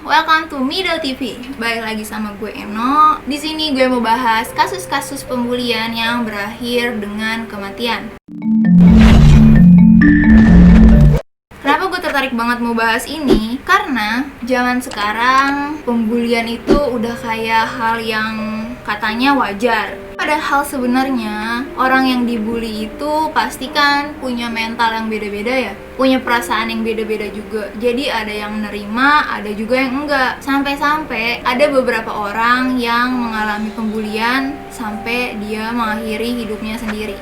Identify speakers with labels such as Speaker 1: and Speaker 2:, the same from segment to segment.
Speaker 1: welcome to Middle TV. Balik lagi sama gue Eno. Di sini gue mau bahas kasus-kasus pembulian yang berakhir dengan kematian. Kenapa gue tertarik banget mau bahas ini? Karena zaman sekarang pembulian itu udah kayak hal yang katanya wajar. Padahal sebenarnya orang yang dibully itu pasti kan punya mental yang beda-beda ya, punya perasaan yang beda-beda juga. Jadi ada yang nerima, ada juga yang enggak. Sampai-sampai ada beberapa orang yang mengalami pembulian sampai dia mengakhiri hidupnya sendiri.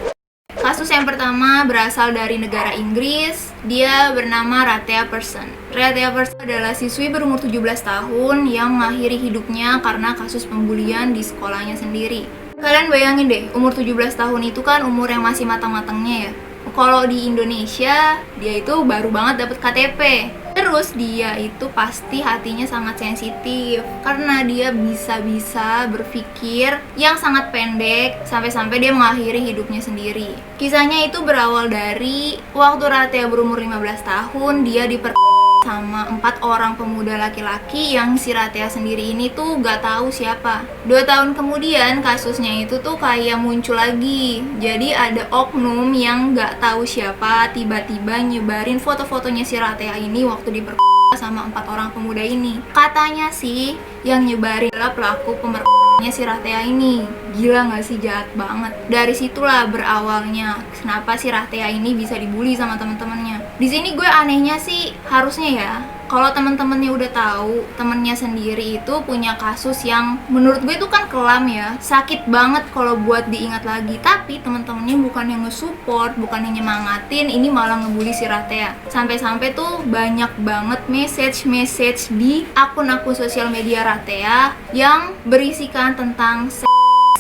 Speaker 1: Kasus yang pertama berasal dari negara Inggris. Dia bernama Raytea Persson. Raytea Persson adalah siswi berumur 17 tahun yang mengakhiri hidupnya karena kasus pembulian di sekolahnya sendiri. Kalian bayangin deh, umur 17 tahun itu kan umur yang masih matang-matangnya ya. Kalau di Indonesia, dia itu baru banget dapet KTP. Terus dia itu pasti hatinya sangat sensitif karena dia bisa-bisa berpikir yang sangat pendek sampai-sampai dia mengakhiri hidupnya sendiri. Kisahnya itu berawal dari waktu Raytea berumur 15 tahun, dia sama 4 orang pemuda laki-laki yang si Raytea sendiri ini tuh gak tahu siapa. 2 tahun kemudian kasusnya itu tuh kayak muncul lagi. Jadi ada oknum yang gak tahu siapa tiba-tiba nyebarin foto-fotonya si Raytea ini waktu sama 4 orang pemuda ini. Katanya sih yang nyebarin adalah pelaku pemerkosaan si Raytea ini. Gila gak sih, jahat banget. Dari situlah berawalnya kenapa si Raytea ini bisa dibully sama teman-temannya. Di sini gue anehnya sih harusnya ya, kalau teman-temannya udah tahu temennya sendiri itu punya kasus yang menurut gue itu kan kelam ya, sakit banget kalau buat diingat lagi. Tapi teman-temannya bukan yang nge-support, bukan yang nyemangatin, ini malah ngebully si Raytea. Sampai-sampai tuh banyak banget message di akun-akun sosial media Raytea yang berisikan tentang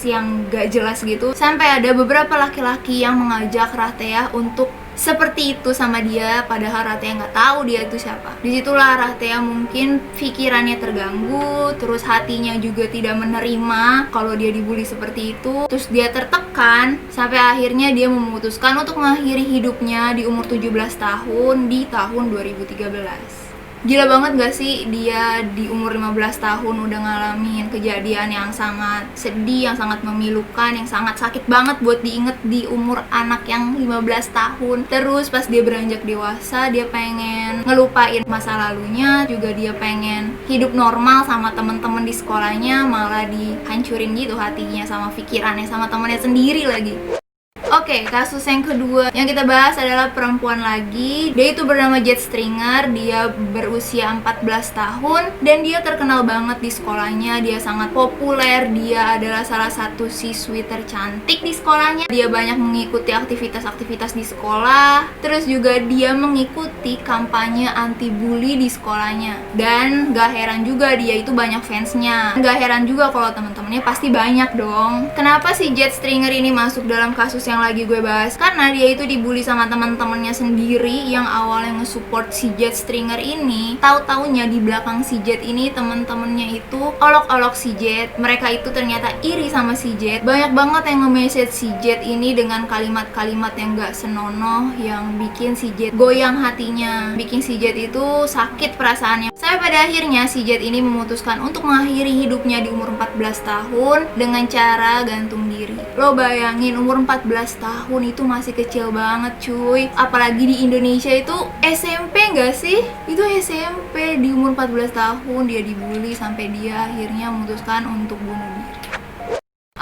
Speaker 1: yang gak jelas gitu. Sampai ada beberapa laki-laki yang mengajak Raytea untuk seperti itu sama dia, padahal Raytea nggak tahu dia itu siapa. Disitulah Raytea mungkin pikirannya terganggu, terus hatinya juga tidak menerima kalau dia dibully seperti itu. Terus dia tertekan sampai akhirnya dia memutuskan untuk mengakhiri hidupnya di umur 17 tahun di tahun 2013. Gila banget gak sih, dia di umur 15 tahun udah ngalamin kejadian yang sangat sedih, yang sangat memilukan, yang sangat sakit banget buat diinget di umur anak yang 15 tahun. Terus pas dia beranjak dewasa, dia pengen ngelupain masa lalunya, juga dia pengen hidup normal sama temen-temen di sekolahnya, malah dihancurin gitu hatinya sama pikirannya sama temennya sendiri lagi. Oke, kasus yang kedua yang kita bahas adalah perempuan lagi. Dia itu bernama Jet Stringer. Dia berusia 14 tahun dan dia terkenal banget di sekolahnya. Dia sangat populer. Dia adalah salah satu siswi tercantik di sekolahnya. Dia banyak mengikuti aktivitas-aktivitas di sekolah. Terus juga dia mengikuti kampanye anti bully di sekolahnya. Dan gak heran juga dia itu banyak fansnya. Gak heran juga kalau teman-temannya pasti banyak dong. Kenapa si Jet Stringer ini masuk dalam kasus yang lagi gue bahas? Karena dia itu dibully sama teman-temannya sendiri yang awalnya nge-support si Jet Stringer ini. Tahu-taunya di belakang si Jet ini teman-temannya itu olok-olok si Jet. Mereka itu ternyata iri sama si Jet. Banyak banget yang nge-message si Jet ini dengan kalimat-kalimat yang gak senonoh, yang bikin si Jet goyang hatinya, bikin si Jet itu sakit perasaannya. Sampai pada akhirnya si Jet ini memutuskan untuk mengakhiri hidupnya di umur 14 tahun dengan cara gantung diri. Lo bayangin umur 14 tahun itu masih kecil banget cuy. Apalagi di Indonesia itu SMP gak sih? Itu SMP, di umur 14 tahun dia dibully sampai dia akhirnya memutuskan untuk bunuh diri.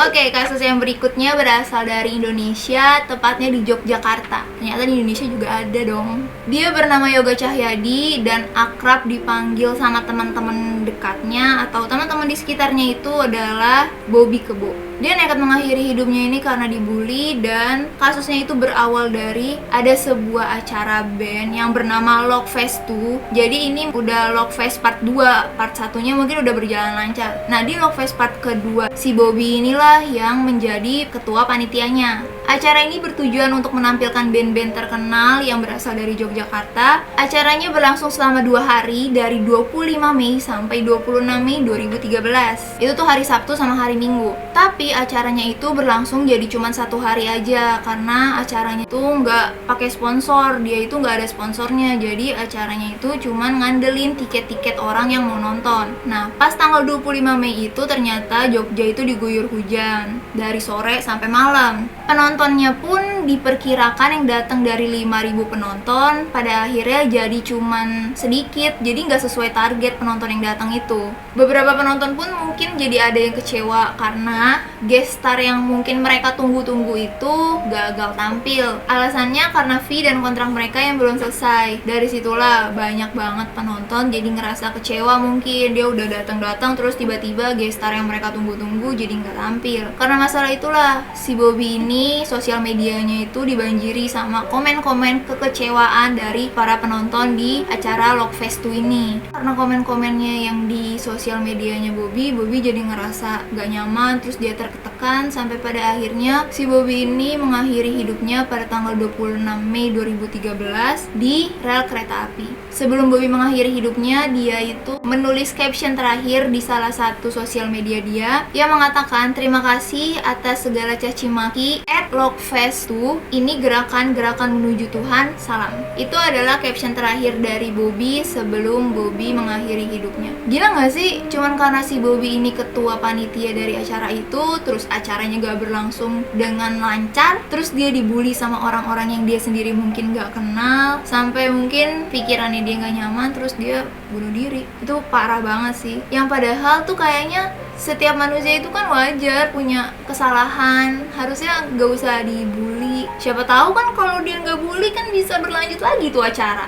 Speaker 1: Oke, kasus yang berikutnya berasal dari Indonesia, tepatnya di Yogyakarta. Ternyata di Indonesia juga ada dong. Dia bernama Yoga Cahyadi dan akrab dipanggil sama teman-teman dekatnya atau teman-teman di sekitarnya itu adalah Bobby Kebo. Dia nekat mengakhiri hidupnya ini karena dibully, dan kasusnya itu berawal dari ada sebuah acara band yang bernama Lockfest 2. Jadi ini udah Lockfest part 2, part 1-nya mungkin udah berjalan lancar. Nah, di Lockfest part kedua, si Bobby inilah yang menjadi ketua panitianya. Acara ini bertujuan untuk menampilkan band-band terkenal yang berasal dari Yogyakarta. Acaranya berlangsung selama 2 hari dari 25 Mei sampai 26 Mei 2013. Itu tuh hari Sabtu sama hari Minggu. Tapi acaranya itu berlangsung jadi cuma 1 hari aja karena acaranya itu nggak pakai sponsor. Dia itu nggak ada sponsornya. Jadi acaranya itu cuma ngandelin tiket-tiket orang yang mau nonton. Nah, pas tanggal 25 Mei itu ternyata Jogja itu diguyur hujan dari sore sampai malam. Penontonnya pun diperkirakan yang datang dari 5.000 penonton, pada akhirnya jadi cuman sedikit, jadi nggak sesuai target penonton yang datang itu. Beberapa penonton pun mungkin jadi ada yang kecewa karena guest star yang mungkin mereka tunggu-tunggu itu gagal tampil. Alasannya karena fee dan kontrak mereka yang belum selesai. Dari situlah banyak banget penonton jadi ngerasa kecewa, mungkin dia udah datang-datang terus tiba-tiba guest star yang mereka tunggu-tunggu jadi nggak tampil. Karena masalah itulah si Bobby ini sosial medianya itu dibanjiri sama komen-komen kekecewaan dari para penonton di acara Lockfest 2 ini. Karena komen-komennya yang di sosial medianya Bobby jadi ngerasa gak nyaman, terus dia tertekan sampai pada akhirnya si Bobby ini mengakhiri hidupnya pada tanggal 26 Mei 2013 di rel kereta api. Sebelum Bobby mengakhiri hidupnya, dia itu menulis caption terakhir di salah satu sosial media dia yang mengatakan, "Terima kasih atas segala caci maki @Lockfest2, ini gerakan-gerakan menuju Tuhan, salam." Itu adalah caption terakhir dari Bobby sebelum Bobby mengakhiri hidupnya. Gila gak sih? Cuman karena si Bobby ini ketua panitia dari acara itu, terus acaranya gak berlangsung dengan lancar, terus dia dibully sama orang-orang yang dia sendiri mungkin gak kenal, sampai mungkin pikirannya dia gak nyaman, terus dia bunuh diri. Itu parah banget sih. Yang padahal tuh kayaknya setiap manusia itu kan wajar punya kesalahan, harusnya gak usah dibully. Siapa tahu kan kalau dia nggak bully kan bisa berlanjut lagi tuh acara.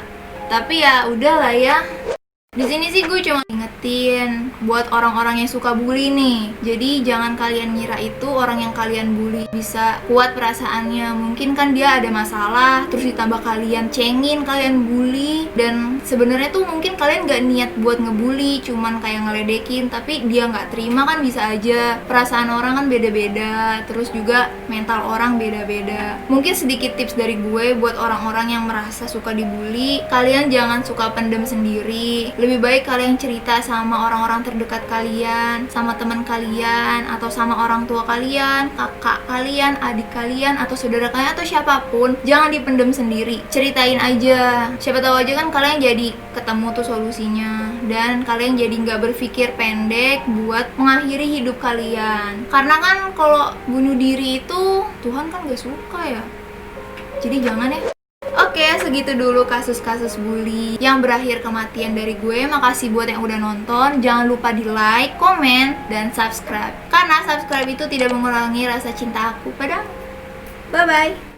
Speaker 1: Tapi ya udahlah ya. Di sini sih gue cuma ingetin buat orang-orang yang suka bully nih. Jadi jangan kalian ngira itu orang yang kalian bully bisa kuat perasaannya. Mungkin kan dia ada masalah, terus ditambah kalian cengin, kalian bully, dan sebenarnya tuh mungkin kalian gak niat buat ngebully, cuman kayak ngeledekin, tapi dia gak terima kan bisa aja. Perasaan orang kan beda-beda, terus juga mental orang beda-beda. Mungkin sedikit tips dari gue buat orang-orang yang merasa suka dibully, kalian jangan suka pendem sendiri. Lebih baik kalian cerita sama orang-orang terdekat kalian, sama teman kalian, atau sama orang tua kalian, kakak kalian, adik kalian, atau saudara kalian, atau siapapun. Jangan dipendem sendiri, ceritain aja. Siapa tahu aja kan kalian jadi ketemu tuh solusinya, dan kalian jadi nggak berpikir pendek buat mengakhiri hidup kalian. Karena kan kalau bunuh diri itu Tuhan kan gak suka ya. Jadi jangan ya. Oke, segitu dulu kasus-kasus bully yang berakhir kematian dari gue. Makasih buat yang udah nonton. Jangan lupa di like, komen, dan subscribe. Karena subscribe itu tidak mengurangi rasa cinta aku padamu. Bye-bye.